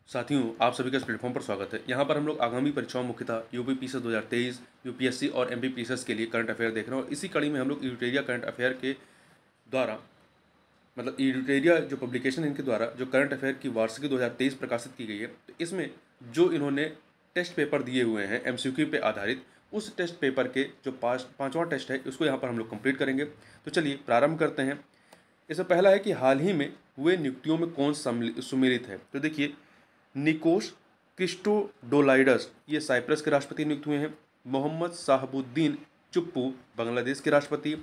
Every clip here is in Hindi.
साथियों, आप सभी का इस प्लेटफॉर्म पर स्वागत है। यहाँ पर हम लोग आगामी परीक्षाओं मुख्यतः यूपी पीसीएस 2023, यूपीएससी और एमपी पीसीएस के लिए करंट अफेयर देख रहे हैं और इसी कड़ी में हम लोग एडिटोरिया करंट अफेयर के द्वारा मतलब एडिटोरिया जो पब्लिकेशन इनके द्वारा जो करंट अफेयर की वार्षिकी 2023 प्रकाशित की गई है, तो इसमें जो इन्होंने टेस्ट पेपर दिए हुए हैं एमसीक्यू पे आधारित, उस टेस्ट पेपर के जो पाँचवां टेस्ट है उसको यहाँ पर हम लोग कंप्लीट करेंगे। तो चलिए प्रारंभ करते हैं। इसमें पहला है कि हाल ही में हुए नियुक्तियों में कौन सुमेलित है। तो देखिए, निकोस क्रिस्टोडोलाइडस ये साइप्रस के राष्ट्रपति नियुक्त हुए हैं। मोहम्मद साहबुद्दीन चुप्पू बांग्लादेश के राष्ट्रपति,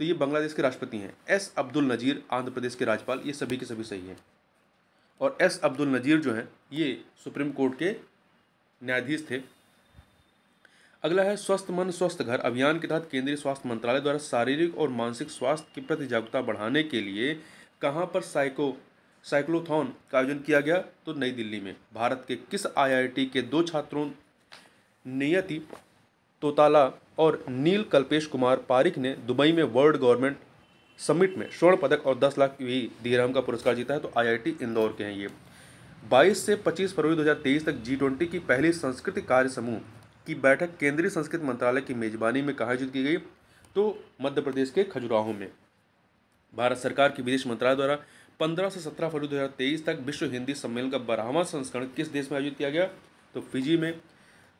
तो ये बांग्लादेश के राष्ट्रपति हैं। एस अब्दुल नजीर आंध्र प्रदेश के राज्यपाल, ये सभी के सभी सही हैं। और एस अब्दुल नजीर जो हैं ये सुप्रीम कोर्ट के न्यायाधीश थे। अगला है स्वस्थ मन स्वस्थ घर अभियान के तहत केंद्रीय स्वास्थ्य मंत्रालय द्वारा शारीरिक और मानसिक स्वास्थ्य के प्रति जागरूकता बढ़ाने के लिए कहाँ पर साइक्लोथॉन का आयोजन किया गया। तो नई दिल्ली में। भारत के किस आईआईटी के दो छात्रों नियति तोताला और नील कल्पेश कुमार पारिक ने दुबई में वर्ल्ड गवर्नमेंट समिट में स्वर्ण पदक और 10 लाख यूएई दिरहम का पुरस्कार जीता है। तो आईआईटी इंदौर के हैं ये। 22 से 25 फरवरी 2023 तक G20 की पहली संस्कृति कार्य समूह की बैठक केंद्रीय संस्कृति मंत्रालय की मेजबानी में कहाँ आयोजित की गई। तो मध्य प्रदेश के खजुराहो में। भारत सरकार की विदेश मंत्रालय द्वारा 15 से 17 फरवरी 2023 तक विश्व हिंदी सम्मेलन का 12वां संस्करण किस देश में आयोजित किया गया। तो फिजी में।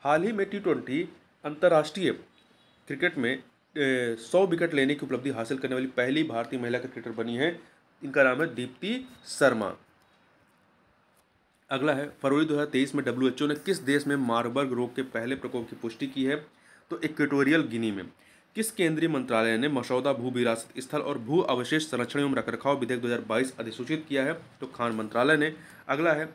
हाल ही में T20 अंतर्राष्ट्रीय क्रिकेट में 100 विकेट लेने की उपलब्धि हासिल करने वाली पहली भारतीय महिला क्रिकेटर बनी है। इनका नाम है दीप्ति शर्मा। अगला है फरवरी 2023 में WHO ने किस देश में मार्बर्ग रोग के पहले प्रकोप की पुष्टि की है। तो इक्वेटोरियल गिनी में। किस केंद्रीय मंत्रालय ने मसौदा भू विरासत स्थल और भू अवशेष संरक्षण एवं रखरखाव विधेयक 2022 अधिसूचित किया है। तो खान मंत्रालय ने। अगला है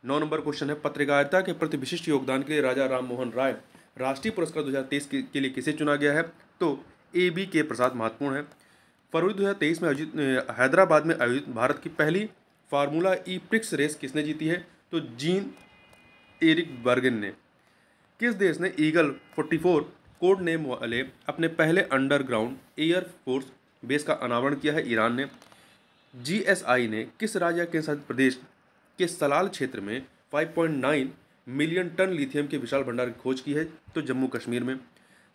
9 नंबर क्वेश्चन है पत्रकारिता के प्रति विशिष्ट योगदान के लिए राजा राम मोहन राय राष्ट्रीय पुरस्कार 2023 के लिए किसे चुना गया है। तो ABK प्रसाद महत्वपूर्ण है। फरवरी 2023 में आयोजित हैदराबाद में आयोजित भारत की पहली फार्मूला ई प्रिक्स रेस किसने जीती है। तो जीन एरिक बर्गन ने। किस देश ने ईगल 44 कोड नेम वाले अपने पहले अंडरग्राउंड एयर फोर्स बेस का अनावरण किया है। ईरान ने। GSI ने किस राज्य या केंद्र शासित प्रदेश के सलाल क्षेत्र में 5.9 मिलियन टन लिथियम के विशाल भंडार की खोज की है। तो जम्मू कश्मीर में।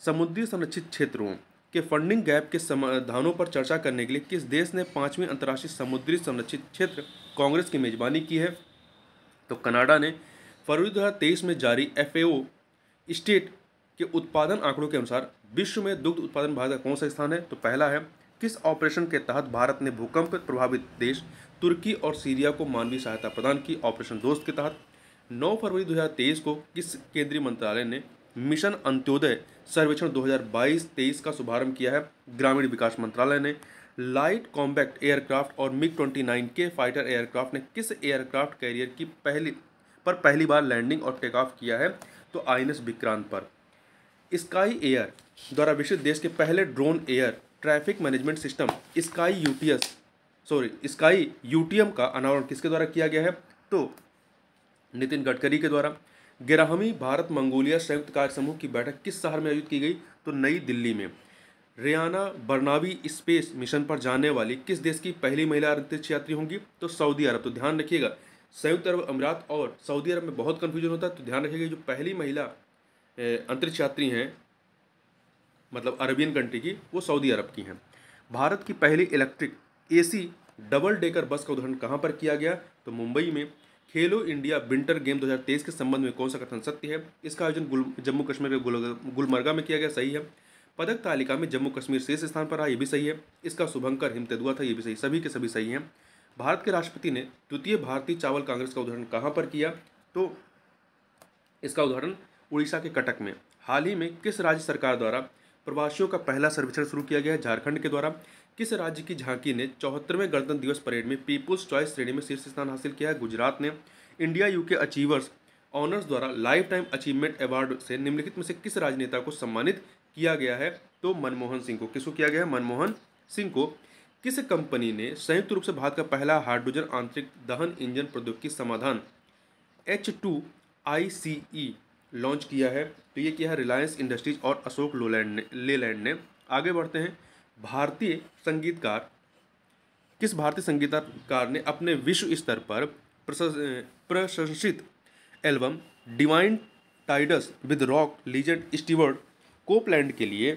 समुद्री संरक्षित क्षेत्रों के फंडिंग गैप के समाधानों पर चर्चा करने के लिए किस देश ने 5वीं अंतर्राष्ट्रीय समुद्री संरक्षित क्षेत्र कांग्रेस की मेजबानी की है। तो कनाडा ने। फरवरी 2023 में जारी FAO स्टेट के उत्पादन आंकड़ों के अनुसार विश्व में दुग्ध उत्पादन भारत का कौन सा स्थान है। तो पहला है। किस ऑपरेशन के तहत भारत ने भूकंप प्रभावित देश तुर्की और सीरिया को मानवीय सहायता प्रदान की। ऑपरेशन दोस्त के तहत। 9 फरवरी 2023 को किस केंद्रीय मंत्रालय ने मिशन अंत्योदय सर्वेक्षण 2022-23 का शुभारंभ किया है। ग्रामीण विकास मंत्रालय ने। लाइट कॉम्बैक्ट एयरक्राफ्ट और MiG-29 के फाइटर एयरक्राफ्ट ने किस एयरक्राफ्ट कैरियर की पहली बार लैंडिंग और टेक ऑफ किया है। तो INS विक्रांत पर। स्काई एयर द्वारा विकसित देश के पहले drone air traffic management system sky UTM का अनावरण किसके द्वारा किया गया है। तो नितिन गडकरी के द्वारा। 11वीं भारत मंगोलिया संयुक्त कार्य समूह की बैठक किस शहर में आयोजित की गई। तो नई दिल्ली में। रियाना बर्नाबी स्पेस मिशन पर जाने वाली किस देश की पहली महिला अंतरिक्ष यात्री होंगी। तो सऊदी अरब। तो ध्यान रखिएगा, संयुक्त अरब अमीरात और सऊदी अरब में बहुत कन्फ्यूजन होता है। तो ध्यान रखिएगा, जो पहली महिला अंतरिक्ष यात्री हैं मतलब अरबियन कंट्री की, वो सऊदी अरब की हैं। भारत की पहली electric AC double decker bus का उद्घाटन कहाँ पर किया गया। तो मुंबई में। खेलो इंडिया विंटर गेम 2023 के संबंध में कौन सा कथन सत्य है। इसका आयोजन जम्मू कश्मीर के गुलमर्गा में किया गया। सही है। पदक तालिका में जम्मू कश्मीर शीर्ष स्थान पर रहा, ये भी सही है। इसका शुभंकर हिमतेदुआ था, ये भी सही। सभी के सभी सही हैं। भारत के राष्ट्रपति ने द्वितीय भारतीय चावल कांग्रेस का उद्घाटन कहाँ पर किया। तो इसका उदाहरण उड़ीसा के कटक में। हाल ही में किस राज्य सरकार द्वारा प्रवासियों का पहला सर्वेक्षण शुरू किया गया है। झारखंड के द्वारा। किस राज्य की झांकी ने 74वें गणतंत्र दिवस परेड में पीपुल्स चॉइस श्रेणी में शीर्ष स्थान हासिल किया है। गुजरात ने। इंडिया UK अचीवर्स ऑनर्स द्वारा लाइफ टाइम अचीवमेंट अवार्ड से निम्नलिखित में से किस राजनेता को सम्मानित किया गया है। तो मनमोहन सिंह को। किसको किया गया है। मनमोहन सिंह को। किस कंपनी ने संयुक्त रूप से भारत का पहला हाइड्रोजन आंतरिक दहन इंजन प्रौद्योगिकी समाधान H2ICE लॉन्च किया है। तो ये किया है रिलायंस इंडस्ट्रीज और अशोक लेलैंड ने। आगे बढ़ते हैं। किस भारतीय संगीतकार ने अपने विश्व स्तर पर प्रशंसित album Divine Tides with rock legend Stewart Copeland के लिए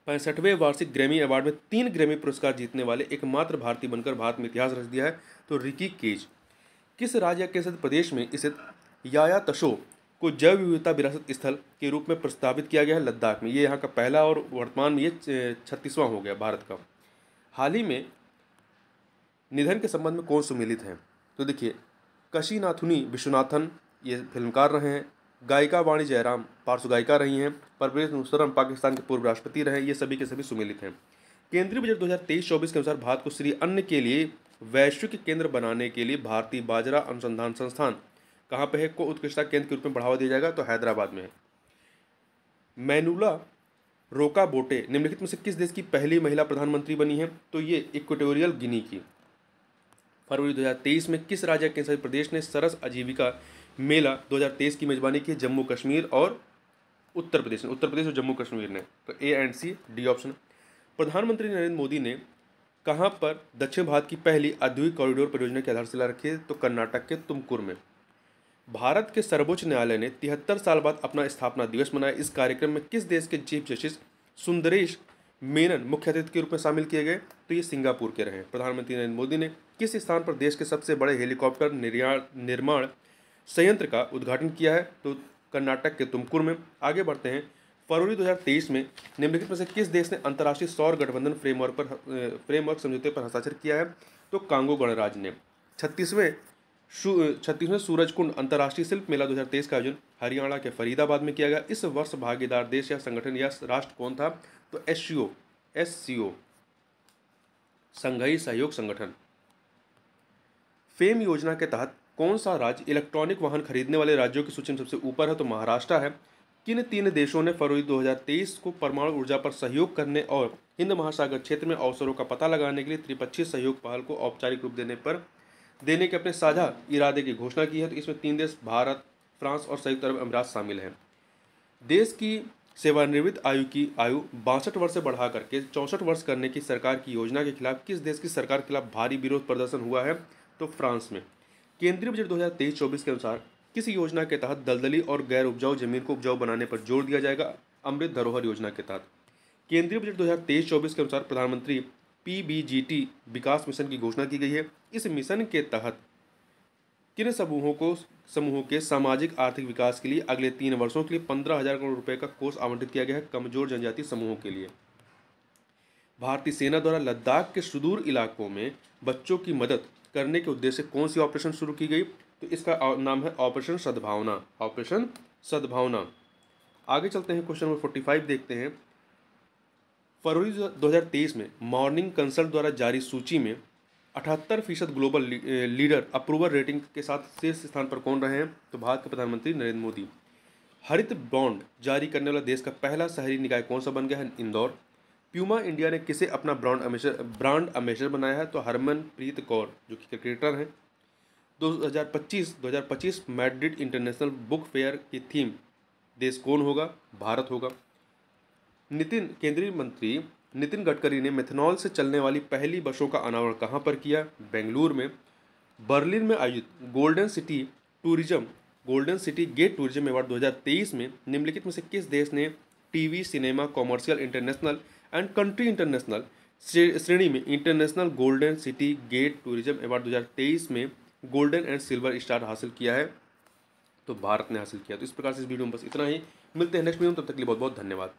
65वें वार्षिक ग्रैमी अवार्ड में 3 ग्रैमी पुरस्कार जीतने वाले एकमात्र भारतीय बनकर भारत में इतिहास रच दिया है। तो रिकी केज। किस राज्य या केंद्र शासित प्रदेश में स्थित याया तशो को जैव विविधता विरासत स्थल के रूप में प्रस्तावित किया गया है? लद्दाख में। ये यहाँ का पहला और वर्तमान में ये 36वां हो गया भारत का। हाल ही में निधन के संबंध में कौन सम्मिलित हैं? तो देखिए, काशीनाथुनी विश्वनाथन ये फिल्मकार रहे हैं, गायिका वाणी जयराम पार्श्व गायिका रही हैं, परवेज मुशर्रफ पाकिस्तान के पूर्व राष्ट्रपति रहे, ये सभी के सभी सम्मिलित हैं। केंद्रीय बजट 2023-24 के अनुसार भारत को श्री अन्न के लिए वैश्विक केंद्र बनाने के लिए भारतीय बाजरा अनुसंधान संस्थान कहाँ पे है को उत्कृष्टता केंद्र के रूप में बढ़ावा दिया जाएगा? तो हैदराबाद में है। मैनुला रोका बोटे निम्नलिखित में से किस देश की पहली महिला प्रधानमंत्री बनी है? तो ये इक्वेटोरियल गिनी की। फरवरी 2023 में किस राज्य केंद्र शासित प्रदेश ने सरस आजीविका मेला 2023 की मेजबानी की? जम्मू कश्मीर और उत्तर प्रदेश ने। उत्तर प्रदेश और जम्मू कश्मीर ने। तो A and C D option. प्रधानमंत्री नरेंद्र मोदी ने कहाँ पर दक्षिण भारत की पहली औद्योगिक कॉरिडोर परियोजना की आधारशिला रखी है? तो कर्नाटक के तुमकुर में। भारत के सर्वोच्च न्यायालय ने 73 साल बाद अपना स्थापना दिवस मनाया। इस कार्यक्रम में किस देश के चीफ जस्टिस सुंदरेश मेनन मुख्य अतिथि के रूप में शामिल किए गए? तो ये सिंगापुर के रहे। प्रधानमंत्री नरेंद्र मोदी ने किस स्थान पर देश के सबसे बड़े हेलीकॉप्टर निर्माण संयंत्र का उद्घाटन किया है? तो कर्नाटक के तुमकुर में। आगे बढ़ते हैं। फरवरी 2023 में निम्नलिखित में से किस देश ने अंतर्राष्ट्रीय सौर गठबंधन फ्रेमवर्क समझौते पर हस्ताक्षर किया है? तो कांगो गणराज्य ने। 36वें सूरजकुंड अंतर्राष्ट्रीय शिल्प मेला 2023 का आयोजन हरियाणा के फरीदाबाद में किया गया। इस वर्ष भागीदार देश या संगठन या राष्ट्र कौन था? तो एससीओ संघाई सहयोग संगठन। फेम योजना के तहत कौन सा राज्य इलेक्ट्रॉनिक वाहन खरीदने वाले राज्यों की सूची में सबसे ऊपर है? तो महाराष्ट्र है। किन 3 देशों ने फरवरी 2023 को परमाणु ऊर्जा पर सहयोग करने और हिंद महासागर क्षेत्र में अवसरों का पता लगाने के लिए त्रिपक्षीय सहयोग पहल को औपचारिक रूप देने के अपने साझा इरादे की घोषणा की है? तो इसमें 3 देश भारत, फ्रांस और संयुक्त अरब अमीरात शामिल हैं। देश की सेवानिवृत्त आयु 62 वर्ष से बढ़ा करके 64 वर्ष करने की सरकार की योजना के खिलाफ किस देश की सरकार के खिलाफ भारी विरोध प्रदर्शन हुआ है? तो फ्रांस में। केंद्रीय बजट 2023-24 के अनुसार किस योजना के तहत दलदली और गैर उपजाऊ जमीन को उपजाऊ बनाने पर जोर दिया जाएगा? अमृत धरोहर योजना के तहत। केंद्रीय बजट 2023-24 के अनुसार प्रधानमंत्री पीबीजीटी विकास मिशन की घोषणा की गई है। इस मिशन के तहत किन समूहों के सामाजिक आर्थिक विकास के लिए अगले 3 वर्षों के लिए 15,000 करोड़ रुपए का कोष आवंटित किया गया है? कमजोर जनजाति समूहों के लिए। भारतीय सेना द्वारा लद्दाख के सुदूर इलाकों में बच्चों की मदद करने के उद्देश्य से कौन सी ऑपरेशन शुरू की गई? तो इसका नाम है ऑपरेशन सद्भावना। ऑपरेशन सद्भावना। आगे चलते हैं, क्वेश्चन नंबर 45 देखते हैं। फरवरी 2023 में मॉर्निंग कंसल्ट द्वारा जारी सूची में 78% ग्लोबल लीडर अप्रूवल रेटिंग के साथ शीर्ष स्थान पर कौन रहे हैं? तो भारत के प्रधानमंत्री नरेंद्र मोदी। हरित बॉन्ड जारी करने वाला देश का पहला शहरी निकाय कौन सा बन गया है? इंदौर। प्यूमा इंडिया ने किसे अपना ब्रांड अम्बेसडर बनाया है? तो हरमनप्रीत कौर जो कि क्रिकेटर हैं। 2025 मैड्रिड इंटरनेशनल बुक फेयर की थीम देश कौन होगा? भारत होगा। केंद्रीय मंत्री नितिन गडकरी ने मेथनॉल से चलने वाली पहली बसों का अनावरण कहाँ पर किया? बेंगलुरु में। बर्लिन में आयोजित golden city gate tourism award 2023 में निम्नलिखित में से किस देश ने TV, cinema, commercial international and country international श्रेणी में international golden city gate tourism award 2023 में गोल्डन एंड सिल्वर स्टार हासिल किया है? तो भारत ने हासिल किया। तो इस प्रकार से इस वीडियो में बस इतना ही। मिलते हैं नेक्स्ट वीडियो में, तब तक के लिए बहुत बहुत धन्यवाद।